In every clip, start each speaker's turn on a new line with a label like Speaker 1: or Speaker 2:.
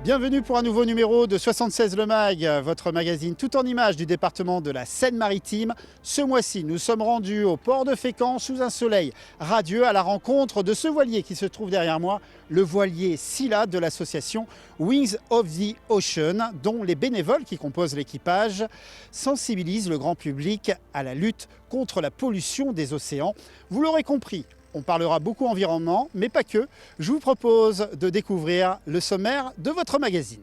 Speaker 1: Bienvenue pour un nouveau numéro de 76 Le Mag, votre magazine tout en images du département de la Seine-Maritime. Ce mois-ci, nous sommes rendus au port de Fécamp sous un soleil radieux à la rencontre de ce voilier qui se trouve derrière moi, le voilier Scylla de l'association Wings of the Ocean, dont les bénévoles qui composent l'équipage sensibilisent le grand public à la lutte contre la pollution des océans. Vous l'aurez compris, on parlera beaucoup environnement, mais pas que. Je vous propose de découvrir le sommaire de votre magazine.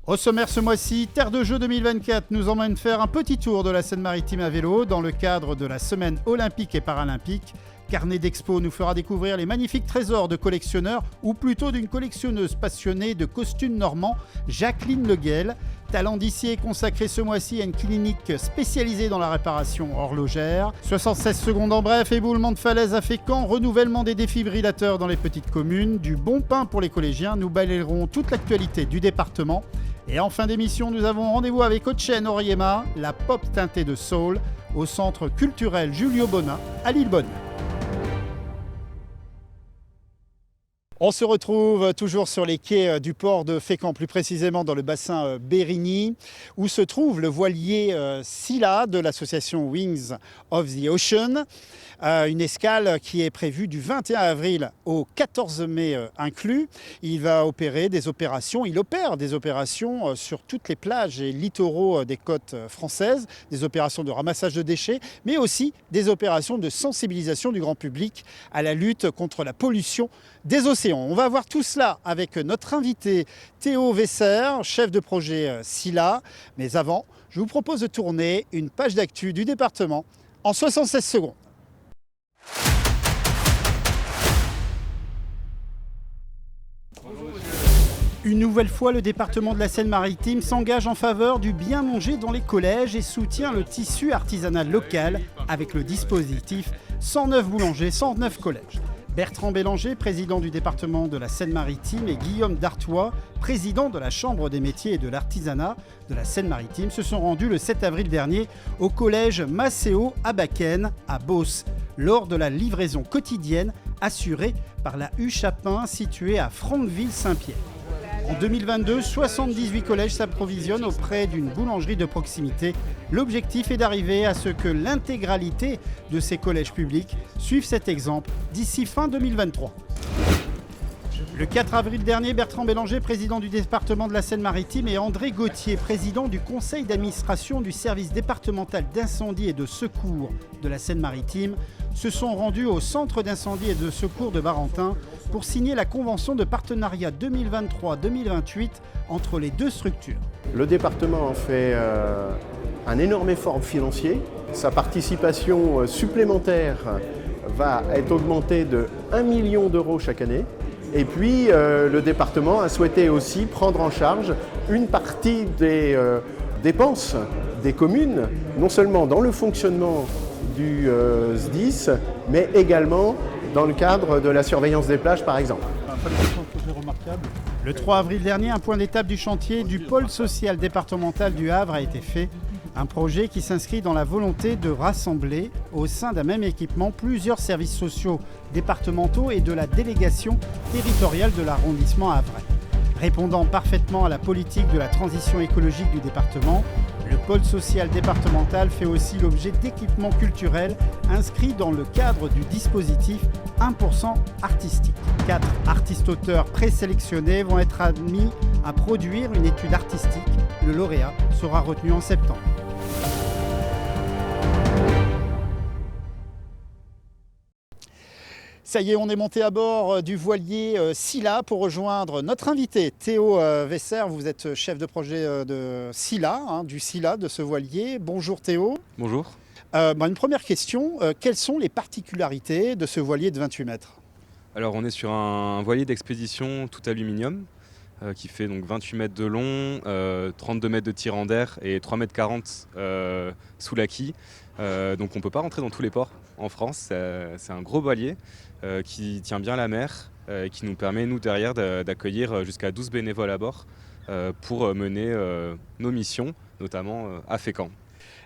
Speaker 1: Au sommaire ce mois-ci, Terre de Jeux 2024 nous emmène faire un petit tour de la Seine-Maritime à vélo dans le cadre de la semaine olympique et paralympique. Carnet d'Expo nous fera découvrir les magnifiques trésors de collectionneurs, ou plutôt d'une collectionneuse passionnée de costumes normands, Jacqueline Leguel. Talent d'Ici est consacré ce mois-ci à une clinique spécialisée dans la réparation horlogère. 76 secondes en bref, éboulement de falaise à Fécamp, renouvellement des défibrillateurs dans les petites communes, du bon pain pour les collégiens. Nous balayerons toute l'actualité du département. Et en fin d'émission, nous avons rendez-vous avec Otchen Oriema, la pop teintée de soul, au centre culturel Julio Bona à Lillebonne. On se retrouve toujours sur les quais du port de Fécamp, plus précisément dans le bassin Bérigny, où se trouve le voilier Scylla de l'association Wings of the Ocean. Une escale qui est prévue du 21 avril au 14 mai inclus. Il opère des opérations sur toutes les plages et littoraux des côtes françaises, des opérations de ramassage de déchets, mais aussi des opérations de sensibilisation du grand public à la lutte contre la pollution des océans. On va voir tout cela avec notre invité Théo Vesser, chef de projet Scylla. Mais avant, je vous propose de tourner une page d'actu du département en 76 secondes. Une nouvelle fois, le département de la Seine-Maritime s'engage en faveur du bien manger dans les collèges et soutient le tissu artisanal local avec le dispositif 109 boulangers, 109 collèges. Bertrand Bélanger, président du département de la Seine-Maritime, et Guillaume Dartois, président de la Chambre des métiers et de l'artisanat de la Seine-Maritime, se sont rendus le 7 avril dernier au collège Macéo à Baquène, à Beauce, lors de la livraison quotidienne assurée par la Huchapin située à Franqueville-Saint-Pierre. En 2022, 78 collèges s'approvisionnent auprès d'une boulangerie de proximité. L'objectif est d'arriver à ce que l'intégralité de ces collèges publics suivent cet exemple d'ici fin 2023. Le 4 avril dernier, Bertrand Bélanger, président du département de la Seine-Maritime, et André Gauthier, président du conseil d'administration du service départemental d'incendie et de secours de la Seine-Maritime, se sont rendus au centre d'incendie et de secours de Barentin pour signer la convention de partenariat 2023-2028 entre les deux structures.
Speaker 2: Le département fait un énorme effort financier. Sa participation supplémentaire va être augmentée de 1 million d'euros chaque année. Et puis le département a souhaité aussi prendre en charge une partie des dépenses des communes, non seulement dans le fonctionnement du SDIS, mais également dans le cadre de la surveillance des plages, par exemple.
Speaker 1: Le 3 avril dernier, un point d'étape du chantier du pôle social départemental du Havre a été fait. Un projet qui s'inscrit dans la volonté de rassembler au sein d'un même équipement plusieurs services sociaux départementaux et de la délégation territoriale de l'arrondissement havrais. Répondant parfaitement à la politique de la transition écologique du département, le pôle social départemental fait aussi l'objet d'équipements culturels inscrits dans le cadre du dispositif 1% artistique. 4 artistes-auteurs présélectionnés vont être admis à produire une étude artistique. Le lauréat sera retenu en septembre. Ça y est, on est monté à bord du voilier Scylla pour rejoindre notre invité Théo Vesser. Vous êtes chef de projet de Scylla, du Scylla, de ce voilier. Bonjour Théo.
Speaker 3: Bonjour.
Speaker 1: Une première question, quelles sont les particularités de ce voilier de 28 mètres ?
Speaker 3: Alors on est sur un voilier d'expédition tout aluminium qui fait donc 28 mètres de long, 32 mètres de tirant d'air et 3,40 m sous la quille. Donc on ne peut pas rentrer dans tous les ports en France. C'est un gros voilier qui tient bien la mer et qui nous permet, nous, derrière, d'accueillir jusqu'à 12 bénévoles à bord pour mener nos missions, notamment à Fécamp.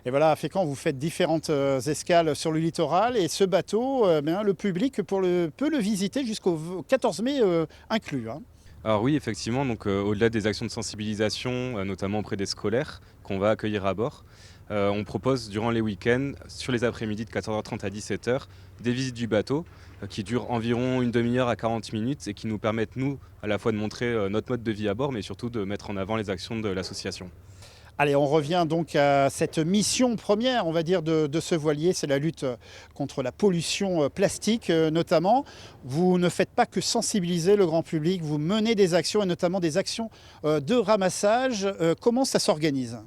Speaker 1: Et voilà, Fécamp, vous faites différentes escales sur le littoral et ce bateau, le public peut le visiter jusqu'au 14 mai inclus. Hein.
Speaker 3: Alors oui, effectivement, donc au-delà des actions de sensibilisation, notamment auprès des scolaires qu'on va accueillir à bord, on propose durant les week-ends, sur les après-midi de 14h30 à 17h, des visites du bateau qui durent environ une demi-heure à 40 minutes et qui nous permettent, nous, à la fois de montrer notre mode de vie à bord, mais surtout de mettre en avant les actions de l'association.
Speaker 1: Allez, on revient donc à cette mission première, on va dire, de ce voilier, c'est la lutte contre la pollution plastique notamment. Vous ne faites pas que sensibiliser le grand public, vous menez des actions et notamment des actions de ramassage. Comment ça s'organise ?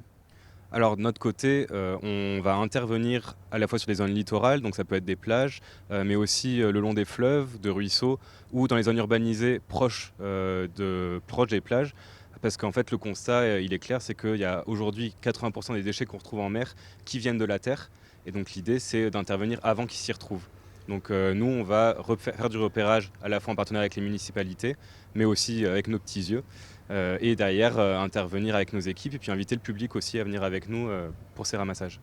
Speaker 3: Alors de notre côté, on va intervenir à la fois sur les zones littorales, donc ça peut être des plages, mais aussi le long des fleuves, de ruisseaux ou dans les zones urbanisées proches des plages. Parce qu'en fait, le constat, il est clair, c'est qu'il y a aujourd'hui 80% des déchets qu'on retrouve en mer qui viennent de la terre. Et donc l'idée, c'est d'intervenir avant qu'ils s'y retrouvent. Donc nous, on va faire du repérage à la fois en partenariat avec les municipalités, mais aussi avec nos petits yeux. Et derrière, intervenir avec nos équipes et puis inviter le public aussi à venir avec nous pour ces ramassages.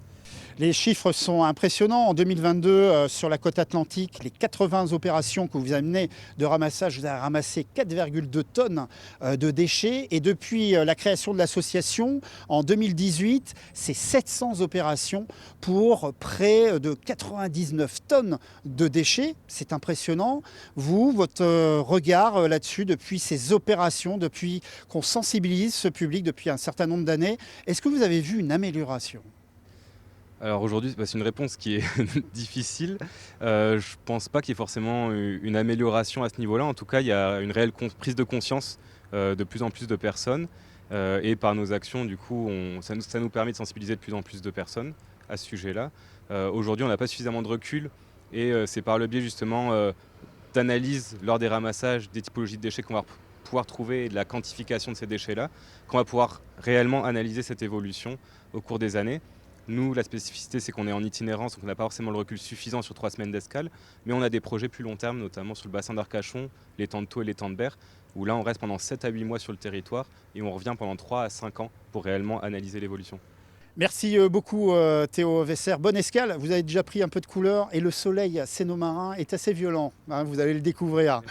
Speaker 1: Les chiffres sont impressionnants. En 2022, sur la côte atlantique, les 80 opérations que vous amenez de ramassage, vous avez ramassé 4,2 tonnes de déchets. Et depuis la création de l'association, en 2018, c'est 700 opérations pour près de 99 tonnes de déchets. C'est impressionnant. Vous, votre regard là-dessus, depuis ces opérations, depuis qu'on sensibilise ce public depuis un certain nombre d'années, est-ce que vous avez vu une amélioration ?
Speaker 3: Alors aujourd'hui, c'est une réponse qui est difficile. Je ne pense pas qu'il y ait forcément une amélioration à ce niveau-là. En tout cas, il y a une réelle prise de conscience de plus en plus de personnes. Et par nos actions, du coup, ça nous permet de sensibiliser de plus en plus de personnes à ce sujet-là. Aujourd'hui, on n'a pas suffisamment de recul. Et c'est par le biais justement d'analyse lors des ramassages des typologies de déchets qu'on va pouvoir trouver et de la quantification de ces déchets-là, qu'on va pouvoir réellement analyser cette évolution au cours des années. Nous, la spécificité, c'est qu'on est en itinérance, donc on n'a pas forcément le recul suffisant sur 3 semaines d'escale, mais on a des projets plus long terme, notamment sur le bassin d'Arcachon, l'étang de Thau et l'étang de Berre, où là, on reste pendant 7 à 8 mois sur le territoire et on revient pendant 3 à 5 ans pour réellement analyser l'évolution.
Speaker 1: Merci beaucoup Théo Wesser. Bonne escale, vous avez déjà pris un peu de couleur et le soleil sénomarin est assez violent, hein, vous allez le découvrir.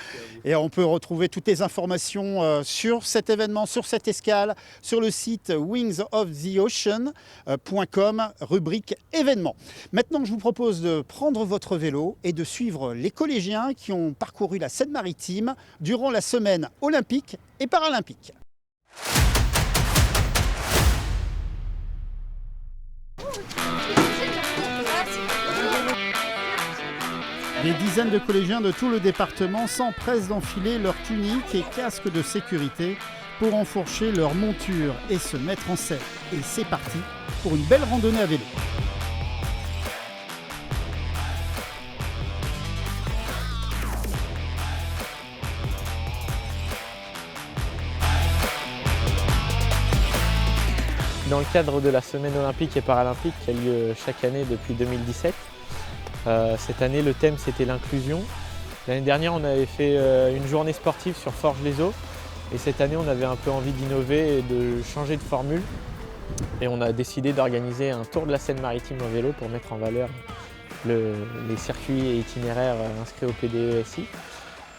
Speaker 1: Et on peut retrouver toutes les informations sur cet événement, sur cette escale, sur le site wingsoftheocean.com, rubrique événements. Maintenant, je vous propose de prendre votre vélo et de suivre les collégiens qui ont parcouru la Seine-Maritime durant la semaine olympique et paralympique. Des dizaines de collégiens de tout le département s'empressent d'enfiler leurs tuniques et casques de sécurité pour enfourcher leur monture et se mettre en selle. Et c'est parti pour une belle randonnée à vélo.
Speaker 4: Dans le cadre de la semaine olympique et paralympique qui a lieu chaque année depuis 2017, cette année le thème c'était l'inclusion. L'année dernière on avait fait une journée sportive sur Forges-les-Eaux et cette année on avait un peu envie d'innover et de changer de formule. Et on a décidé d'organiser un tour de la Seine-Maritime en vélo pour mettre en valeur les circuits et itinéraires inscrits au PDESI.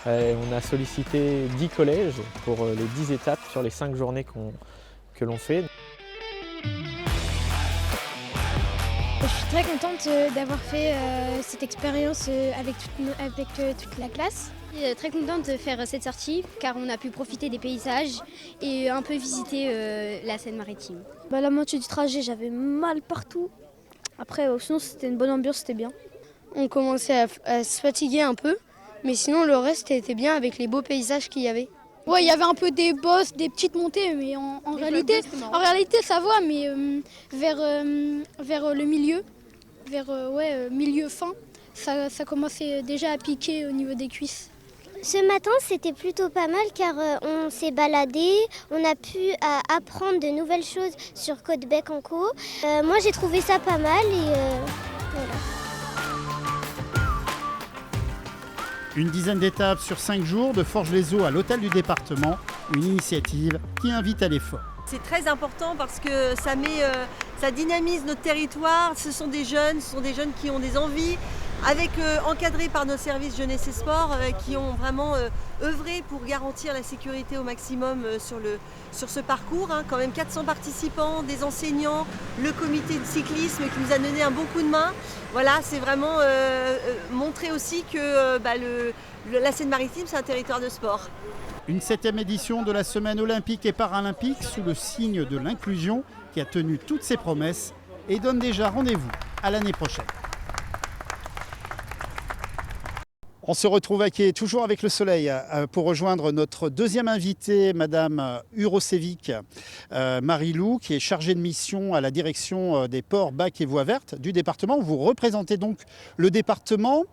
Speaker 4: On a sollicité 10 collèges pour les 10 étapes sur les 5 journées que l'on fait.
Speaker 5: Je suis très contente d'avoir fait cette expérience avec toute la classe. Je suis très contente de faire cette sortie car on a pu profiter des paysages et un peu visiter la Seine-Maritime.
Speaker 6: La moitié du trajet, j'avais mal partout. Après, sinon c'était une bonne ambiance, c'était bien.
Speaker 7: On commençait à se fatiguer un peu, mais sinon le reste était bien avec les beaux paysages qu'il y avait.
Speaker 5: Ouais, il y avait un peu des bosses, des petites montées, mais en réalité ça va, mais vers le milieu, milieu fin, ça commençait déjà à piquer au niveau des cuisses.
Speaker 8: Ce matin, c'était plutôt pas mal car on s'est baladé, on a pu apprendre de nouvelles choses sur Côte-Bec-en-Caux. Moi, j'ai trouvé ça pas mal et voilà.
Speaker 1: Une dizaine d'étapes sur 5 jours de Forges-les-Eaux à l'hôtel du département, une initiative qui invite à l'effort.
Speaker 9: C'est très important parce que ça dynamise notre territoire. Ce sont des jeunes qui ont des envies, encadrés par nos services jeunesse et sport, qui ont vraiment œuvré pour garantir la sécurité au maximum sur ce parcours. Quand même 400 participants, des enseignants, le comité de cyclisme qui nous a donné un bon coup de main. Voilà, c'est vraiment montrer aussi que la Seine-Maritime, c'est un territoire de sport.
Speaker 1: Une 7e édition de la Semaine olympique et paralympique sous le signe de l'inclusion qui a tenu toutes ses promesses et donne déjà rendez-vous à l'année prochaine. On se retrouve toujours avec le soleil pour rejoindre notre deuxième invitée, Madame Urosevic Marie-Lou, qui est chargée de mission à la direction des ports, bacs et voies vertes du département. Vous représentez donc le département.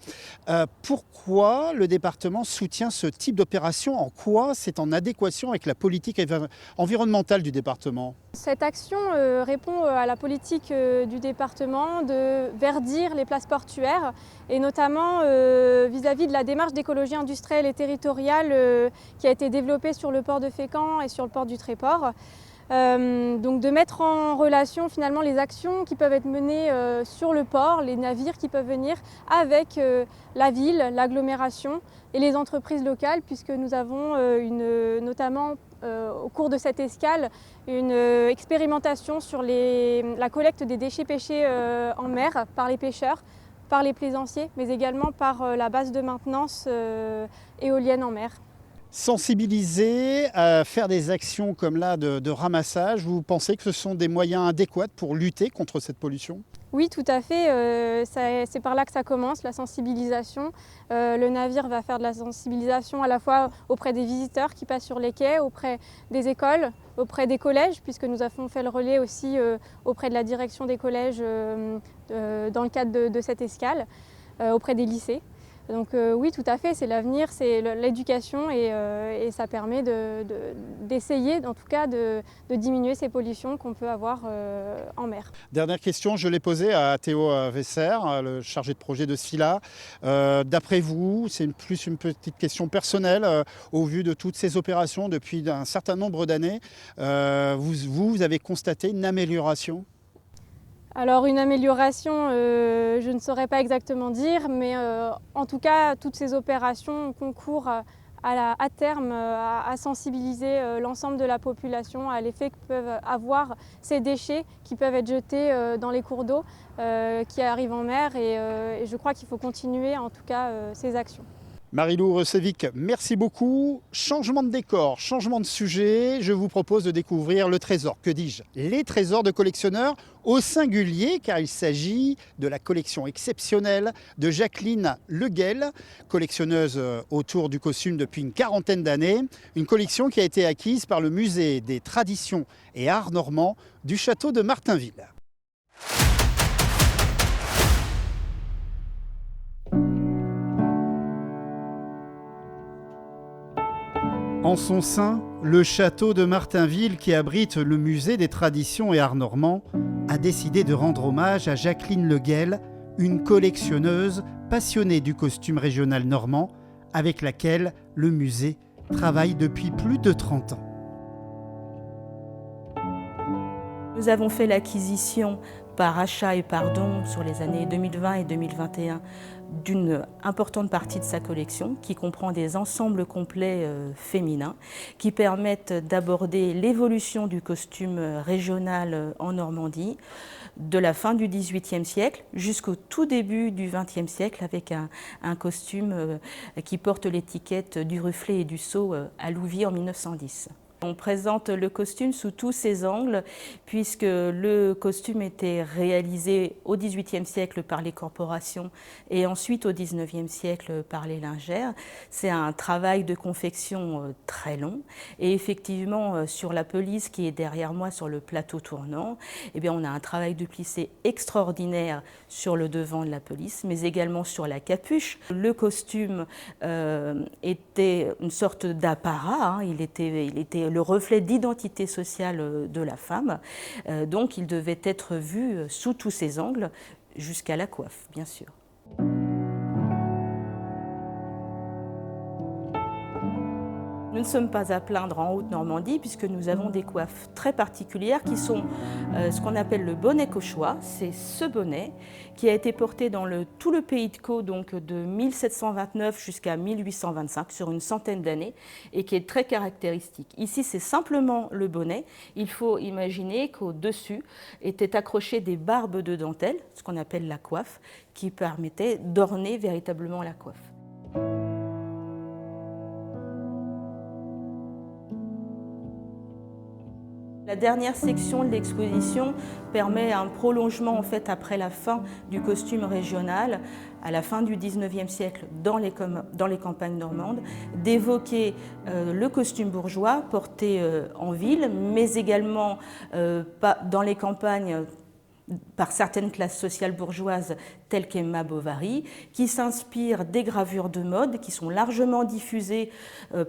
Speaker 1: Pourquoi le département soutient ce type d'opération? En quoi c'est en adéquation avec la politique environnementale du département?
Speaker 10: Cette action répond à la politique du département de verdir les places portuaires et notamment vis-à-vis de la démarche d'écologie industrielle et territoriale qui a été développée sur le port de Fécamp et sur le port du Tréport. Donc de mettre en relation finalement les actions qui peuvent être menées sur le port, les navires qui peuvent venir avec la ville, l'agglomération et les entreprises locales, puisque nous avons notamment au cours de cette escale une expérimentation sur la collecte des déchets pêchés en mer par les pêcheurs, par les plaisanciers, mais également par la base de maintenance éolienne en mer.
Speaker 1: Sensibiliser, faire des actions comme là de ramassage, vous pensez que ce sont des moyens adéquats pour lutter contre cette pollution?
Speaker 10: Oui, tout à fait. C'est par là que ça commence, la sensibilisation. Le navire va faire de la sensibilisation à la fois auprès des visiteurs qui passent sur les quais, auprès des écoles, auprès des collèges, puisque nous avons fait le relais aussi auprès de la direction des collèges dans le cadre de cette escale, auprès des lycées. Donc oui, tout à fait, c'est l'avenir, c'est l'éducation et ça permet d'essayer, en tout cas, de diminuer ces pollutions qu'on peut avoir en mer.
Speaker 1: Dernière question, je l'ai posée à Théo Vesser, le chargé de projet de SFILA. D'après vous, c'est plus une petite question personnelle, au vu de toutes ces opérations depuis un certain nombre d'années, vous avez constaté une amélioration?
Speaker 10: Alors une amélioration, je ne saurais pas exactement dire, mais en tout cas, toutes ces opérations concourent à terme à sensibiliser l'ensemble de la population à l'effet que peuvent avoir ces déchets qui peuvent être jetés dans les cours d'eau qui arrivent en mer et je crois qu'il faut continuer en tout cas ces actions.
Speaker 1: Marie-Lou Urosevic, merci beaucoup. Changement de décor, changement de sujet, je vous propose de découvrir le trésor, que dis-je, les trésors de collectionneurs au singulier, car il s'agit de la collection exceptionnelle de Jacqueline Leguel, collectionneuse autour du costume depuis une quarantaine d'années, une collection qui a été acquise par le musée des traditions et arts normands du château de Martinville. En son sein, le château de Martinville, qui abrite le musée des traditions et arts normands, a décidé de rendre hommage à Jacqueline Leguel, une collectionneuse passionnée du costume régional normand, avec laquelle le musée travaille depuis plus de 30 ans.
Speaker 11: Nous avons fait l'acquisition par achat et par don sur les années 2020 et 2021 d'une importante partie de sa collection qui comprend des ensembles complets féminins qui permettent d'aborder l'évolution du costume régional en Normandie de la fin du XVIIIe siècle jusqu'au tout début du XXe siècle avec un costume qui porte l'étiquette du Rufflet et du Sceau à Louviers en 1910. On présente le costume sous tous ses angles puisque le costume était réalisé au XVIIIe siècle par les corporations et ensuite au XIXe siècle par les lingères. C'est un travail de confection très long et effectivement sur la pelisse qui est derrière moi sur le plateau tournant, eh bien, on a un travail de plissé extraordinaire sur le devant de la pelisse mais également sur la capuche. Le costume était une sorte d'apparat, hein. Il était le reflet d'identité sociale de la femme. Donc il devait être vu sous tous ses angles, jusqu'à la coiffe, bien sûr. Nous ne sommes pas à plaindre en Haute-Normandie puisque nous avons des coiffes très particulières qui sont ce qu'on appelle le bonnet cauchois. C'est ce bonnet qui a été porté dans tout le pays de Caux, donc de 1729 jusqu'à 1825, sur une centaine d'années, et qui est très caractéristique. Ici, c'est simplement le bonnet. Il faut imaginer qu'au-dessus étaient accrochées des barbes de dentelle, ce qu'on appelle la coiffe, qui permettait d'orner véritablement la coiffe. La dernière section de l'exposition permet un prolongement en fait après la fin du costume régional, à la fin du XIXe siècle dans les campagnes normandes, d'évoquer le costume bourgeois porté en ville, mais également dans les campagnes par certaines classes sociales bourgeoises telles qu'Emma Bovary, qui s'inspirent des gravures de mode qui sont largement diffusées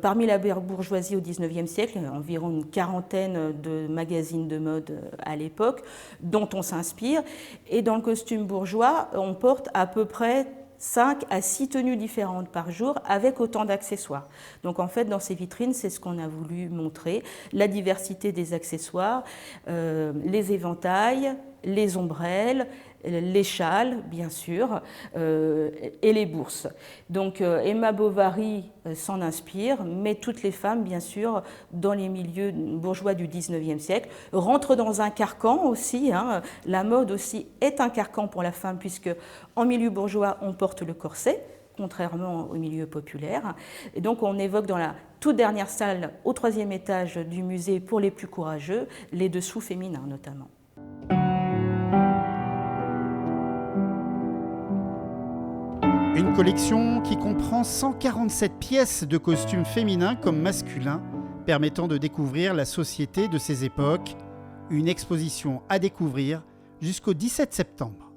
Speaker 11: parmi la bourgeoisie au XIXe siècle, environ une quarantaine de magazines de mode à l'époque, dont on s'inspire. Et dans le costume bourgeois, on porte à peu près 5 à 6 tenues différentes par jour avec autant d'accessoires. Donc en fait, dans ces vitrines, c'est ce qu'on a voulu montrer, la diversité des accessoires, les éventails, les ombrelles, les châles, bien sûr, et les bourses. Donc Emma Bovary s'en inspire, mais toutes les femmes, bien sûr, dans les milieux bourgeois du XIXe siècle, rentrent dans un carcan aussi. Hein. La mode aussi est un carcan pour la femme, puisque en milieu bourgeois, on porte le corset, contrairement au milieu populaire. Et donc on évoque dans la toute dernière salle, au 3e étage du musée, pour les plus courageux, les dessous féminins notamment.
Speaker 1: Une collection qui comprend 147 pièces de costumes féminins comme masculins, permettant de découvrir la société de ces époques. Une exposition à découvrir jusqu'au 17 septembre.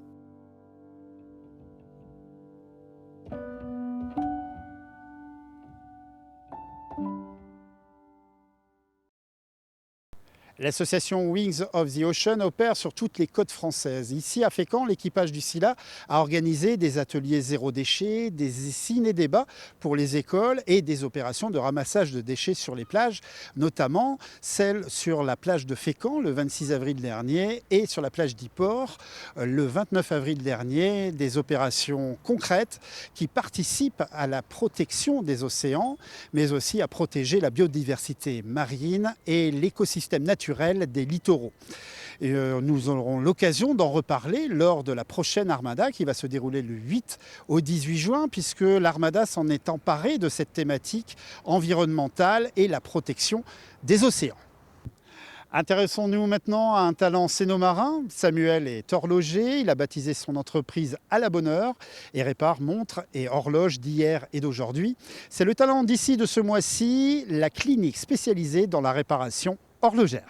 Speaker 1: L'association Wings of the Ocean opère sur toutes les côtes françaises. Ici, à Fécamp, l'équipage du Scylla a organisé des ateliers zéro déchet, des ciné-débats pour les écoles et des opérations de ramassage de déchets sur les plages, notamment celle sur la plage de Fécamp le 26 avril dernier et sur la plage d'Yport le 29 avril dernier. Des opérations concrètes qui participent à la protection des océans, mais aussi à protéger la biodiversité marine et l'écosystème naturel des littoraux. Et nous aurons l'occasion d'en reparler lors de la prochaine Armada qui va se dérouler le 8 au 18 juin puisque l'Armada s'en est emparée de cette thématique environnementale et la protection des océans. Intéressons-nous maintenant à un talent cénomarin. Samuel est horloger, il a baptisé son entreprise à la bonne heure et répare montres et horloges d'hier et d'aujourd'hui. C'est le talent d'ici de ce mois-ci, la clinique spécialisée dans la réparation horlogère.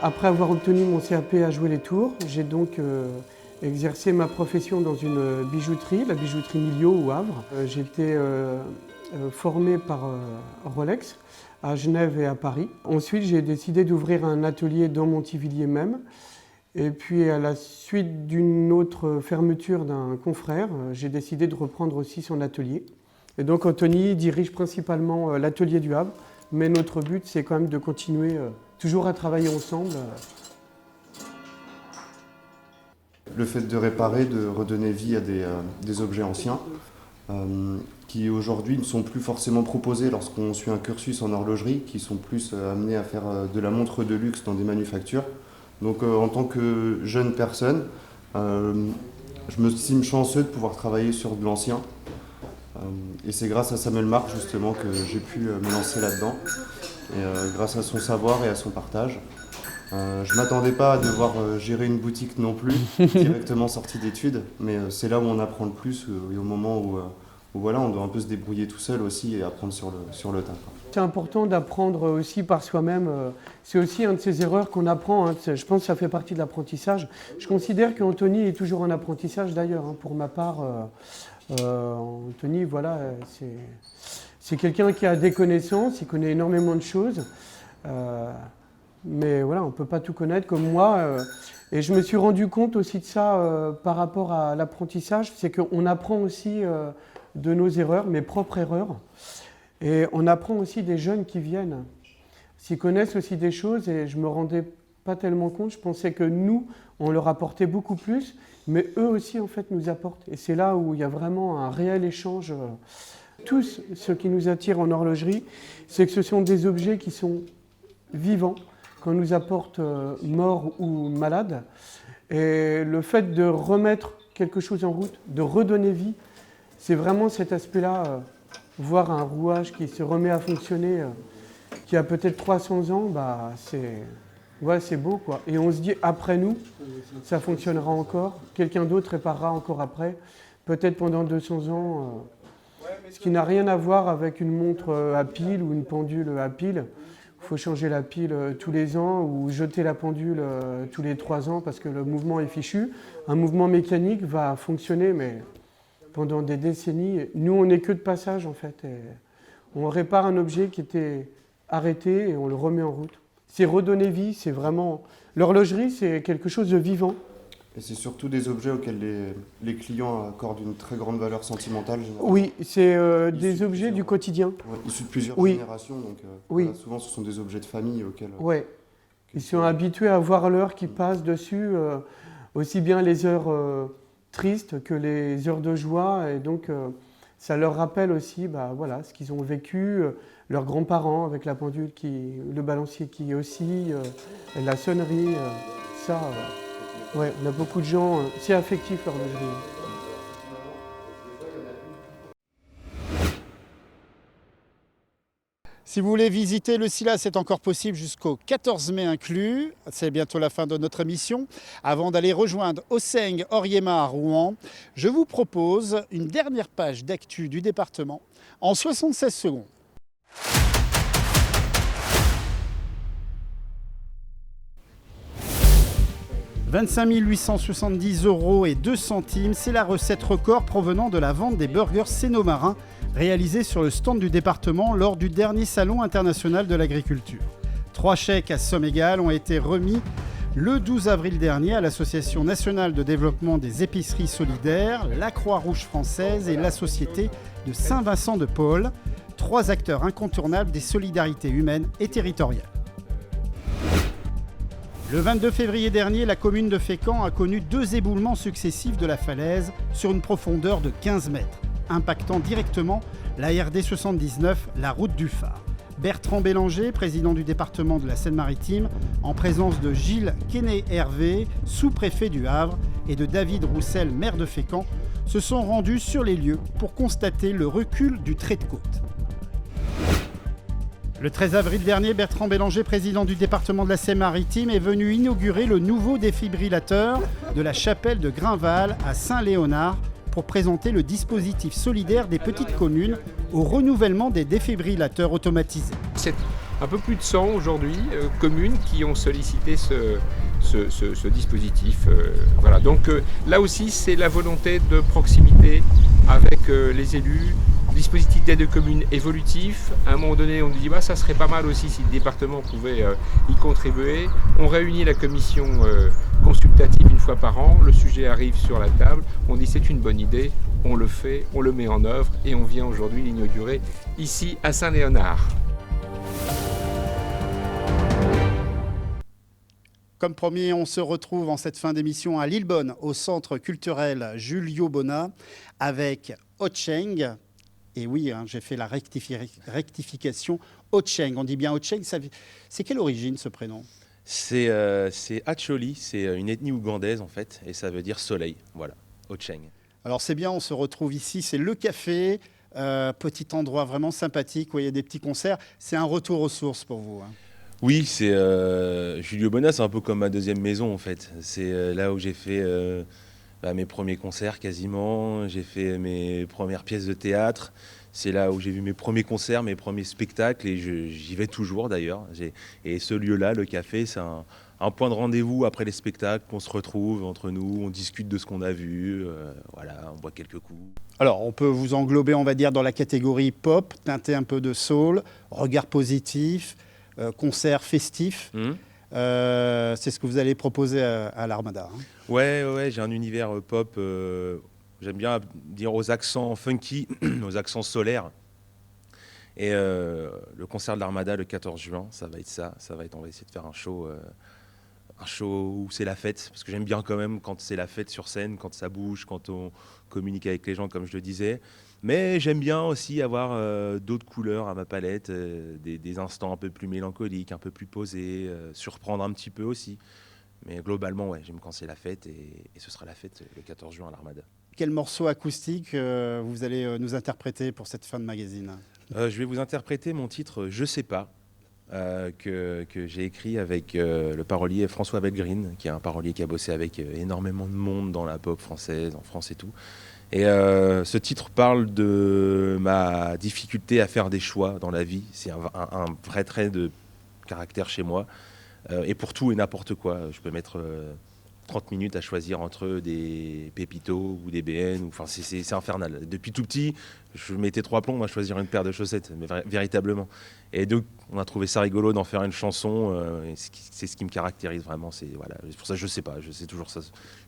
Speaker 12: Après avoir obtenu mon CAP à jouer les tours, j'ai donc exercé ma profession dans une bijouterie, la bijouterie Millau au Havre. J'ai été formé par Rolex à Genève et à Paris. Ensuite, j'ai décidé d'ouvrir un atelier dans Montivilliers même. Et puis, à la suite d'une autre fermeture d'un confrère, j'ai décidé de reprendre aussi son atelier. Et donc, Anthony dirige principalement l'atelier du Havre, mais notre but, c'est quand même de continuer toujours à travailler ensemble.
Speaker 13: Le fait de réparer, de redonner vie à des objets anciens, qui aujourd'hui ne sont plus forcément proposés lorsqu'on suit un cursus en horlogerie, qui sont plus amenés à faire de la montre de luxe dans des manufactures. Donc en tant que jeune personne, je me estime chanceux de pouvoir travailler sur de l'ancien. Et c'est grâce à Samuel Marc justement que j'ai pu me lancer là-dedans. Et grâce à son savoir et à son partage. Je ne m'attendais pas à devoir gérer une boutique non plus, directement sorti d'études, mais c'est là où on apprend le plus, et au moment où voilà, on doit un peu se débrouiller tout seul aussi et apprendre sur le tas.
Speaker 12: C'est important d'apprendre aussi par soi-même. C'est aussi une de ces erreurs qu'on apprend. Hein. Je pense que ça fait partie de l'apprentissage. Je considère qu'Anthony est toujours en apprentissage d'ailleurs. Hein. Pour ma part, Anthony, voilà, C'est quelqu'un qui a des connaissances, il connaît énormément de choses. Mais voilà, on ne peut pas tout connaître comme moi. Et je me suis rendu compte aussi de ça par rapport à l'apprentissage, c'est qu'on apprend aussi de nos erreurs, mes propres erreurs. Et on apprend aussi des jeunes qui viennent, s'ils connaissent aussi des choses et je ne me rendais pas tellement compte. Je pensais que nous, on leur apportait beaucoup plus, mais eux aussi en fait nous apportent. Et c'est là où il y a vraiment un réel échange. Tout ce qui nous attire en horlogerie, c'est que ce sont des objets qui sont vivants, qu'on nous apporte morts ou malades. Et le fait de remettre quelque chose en route, de redonner vie, c'est vraiment cet aspect-là. Voir un rouage qui se remet à fonctionner, qui a peut-être 300 ans, bah, c'est beau, quoi. Et on se dit, après nous, ça fonctionnera encore. Quelqu'un d'autre réparera encore après, peut-être pendant 200 ans. Ce qui n'a rien à voir avec une montre à pile ou une pendule à pile. Il faut changer la pile tous les ans ou jeter la pendule tous les 3 ans parce que le mouvement est fichu. Un mouvement mécanique va fonctionner, mais pendant des décennies. Nous, on n'est que de passage, en fait. Et on répare un objet qui était arrêté et on le remet en route. C'est redonner vie, c'est vraiment... L'horlogerie, c'est quelque chose de vivant.
Speaker 13: Et c'est surtout des objets auxquels les clients accordent une très grande valeur sentimentale. Généralement.
Speaker 12: Oui, c'est des objets du quotidien.
Speaker 13: Ouais, issus de plusieurs générations, donc voilà, souvent ce sont des objets de famille auxquels...
Speaker 12: Oui, ils sont habitués à voir l'heure qui passe dessus, aussi bien les heures tristes que les heures de joie, et donc ça leur rappelle aussi voilà, ce qu'ils ont vécu, leurs grands-parents avec la pendule, le balancier qui oscille, la sonnerie, ça... Ouais, on a beaucoup de gens, c'est affectif l'horlogerie.
Speaker 1: Si vous voulez visiter le SILA, c'est encore possible jusqu'au 14 mai inclus. C'est bientôt la fin de notre émission. Avant d'aller rejoindre Hoseng, Oriema à Rouen, je vous propose une dernière page d'actu du département en 76 secondes. 25 870 € et 2 centimes, c'est la recette record provenant de la vente des burgers Sénomarin réalisés sur le stand du département lors du dernier salon international de l'agriculture. 3 chèques à somme égale ont été remis le 12 avril dernier à l'Association nationale de développement des épiceries solidaires, la Croix-Rouge française et la Société de Saint-Vincent-de-Paul, 3 acteurs incontournables des solidarités humaines et territoriales. Le 22 février dernier, la commune de Fécamp a connu 2 éboulements successifs de la falaise sur une profondeur de 15 mètres, impactant directement la RD 79, la route du phare. Bertrand Bélanger, président du département de la Seine-Maritime, en présence de Gilles Quesnay-Hervé, sous-préfet du Havre, et de David Roussel, maire de Fécamp, se sont rendus sur les lieux pour constater le recul du trait de côte. Le 13 avril dernier, Bertrand Bélanger, président du département de la Seine-Maritime, est venu inaugurer le nouveau défibrillateur de la chapelle de Grunval à Saint-Léonard pour présenter le dispositif solidaire des petites communes au renouvellement des défibrillateurs automatisés.
Speaker 14: C'est un peu plus de 100 aujourd'hui communes qui ont sollicité ce dispositif. Voilà. Donc là aussi, c'est la volonté de proximité avec les élus. Dispositif d'aide commune évolutif. À un moment donné, on nous dit ça serait pas mal aussi si le département pouvait y contribuer. On réunit la commission consultative une fois par an. Le sujet arrive sur la table. On dit c'est une bonne idée. On le fait, on le met en œuvre et on vient aujourd'hui l'inaugurer ici à Saint-Léonard.
Speaker 1: Comme promis, on se retrouve en cette fin d'émission à Lillebonne, au centre culturel Julio Bonnat, avec Hoseng. Et oui, j'ai fait la rectification. Hoseng, on dit bien Hoseng. C'est quelle origine ce prénom ?
Speaker 15: C'est Acholi, c'est une ethnie ougandaise en fait, et ça veut dire soleil. Voilà, Hoseng.
Speaker 1: Alors c'est bien, on se retrouve ici, c'est le café, petit endroit vraiment sympathique où il y a des petits concerts. C'est un retour aux sources pour vous, hein.
Speaker 15: Oui, c'est Julio Bonnat, c'est un peu comme ma deuxième maison en fait. C'est là où j'ai fait mes premiers concerts quasiment, j'ai fait mes premières pièces de théâtre. C'est là où j'ai vu mes premiers concerts, mes premiers spectacles et j'y vais toujours d'ailleurs. Et ce lieu-là, le café, c'est un point de rendez-vous après les spectacles, qu'on se retrouve entre nous, on discute de ce qu'on a vu, voilà, on boit quelques coups.
Speaker 1: Alors, on peut vous englober, on va dire, dans la catégorie pop, teinté un peu de soul, regard positif, concert festif. C'est ce que vous allez proposer à l'Armada. Hein.
Speaker 15: Ouais, j'ai un univers pop, j'aime bien dire aux accents funky, aux accents solaires. Et le concert de l'Armada le 14 juin, ça va être ça. On va essayer de faire un show où c'est la fête, parce que j'aime bien quand même quand c'est la fête sur scène, quand ça bouge, quand on communique avec les gens, comme je le disais. Mais j'aime bien aussi avoir d'autres couleurs à ma palette, des instants un peu plus mélancoliques, un peu plus posés, surprendre un petit peu aussi. Mais globalement, ouais, j'aime quand c'est la fête, et ce sera la fête le 14 juin à l'Armada.
Speaker 1: Quel morceau acoustique vous allez nous interpréter pour cette fin de magazine ?
Speaker 15: Je vais vous interpréter mon titre « Je sais pas ». Que j'ai écrit avec le parolier François Belgrine, qui est un parolier qui a bossé avec énormément de monde dans la pop française, en France et tout. Et ce titre parle de ma difficulté à faire des choix dans la vie. C'est un vrai trait de caractère chez moi. Et pour tout et n'importe quoi. Je peux mettre 30 minutes à choisir entre des pépitos ou des BN. Enfin, c'est infernal. Depuis tout petit, je mettais 3 plombs à choisir une paire de chaussettes, mais véritablement. Et donc, on a trouvé ça rigolo d'en faire une chanson. C'est ce qui me caractérise vraiment. C'est pour ça que je sais pas. C'est toujours ça,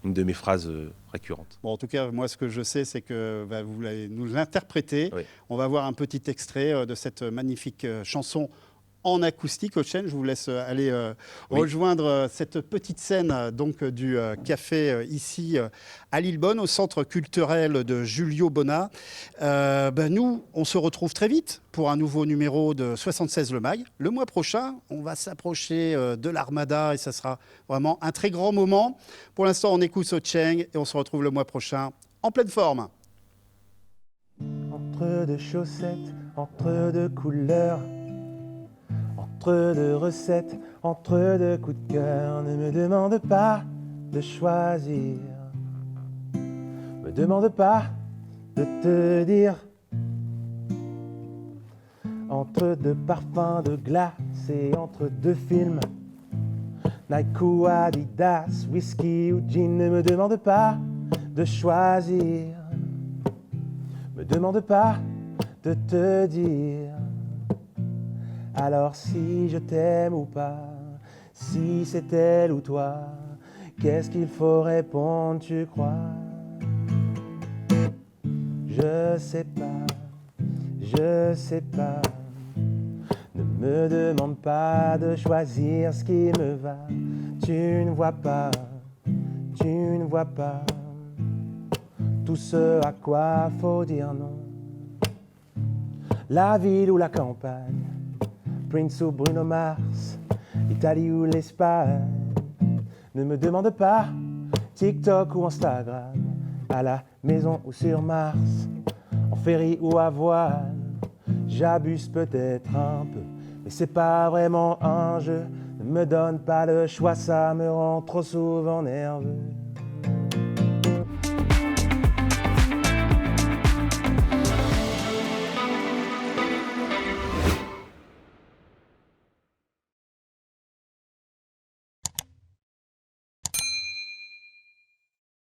Speaker 15: une de mes phrases récurrentes.
Speaker 1: Bon, en tout cas, moi, ce que je sais, c'est que vous allez nous l'interpréter. Oui. On va voir un petit extrait de cette magnifique chanson en acoustique. Auchan, je vous laisse aller rejoindre cette petite scène donc, du café ici à Lillebonne, au centre culturel de Julio Bonnat. Nous, on se retrouve très vite pour un nouveau numéro de 76 Le Mag. Le mois prochain, on va s'approcher de l'Armada et ça sera vraiment un très grand moment. Pour l'instant, on écoute Auchan et on se retrouve le mois prochain en pleine forme.
Speaker 16: Entre deux chaussettes, entre deux couleurs, entre deux recettes, entre deux coups de cœur, ne me demande pas de choisir. Me demande pas de te dire. Entre deux parfums de glace et entre deux films, Nike ou Adidas, whisky ou gin, ne me demande pas de choisir. Me demande pas de te dire. Alors si je t'aime ou pas, si c'est elle ou toi, qu'est-ce qu'il faut répondre, tu crois? Je sais pas, ne me demande pas de choisir ce qui me va. Tu ne vois pas tout ce à quoi faut dire non. La ville ou la campagne, Prince ou Bruno Mars, Italie ou l'Espagne. Ne me demande pas TikTok ou Instagram, à la maison ou sur Mars, en ferry ou à voile. J'abuse peut-être un peu, mais c'est pas vraiment un jeu. Ne me donne pas le choix, ça me rend trop souvent nerveux.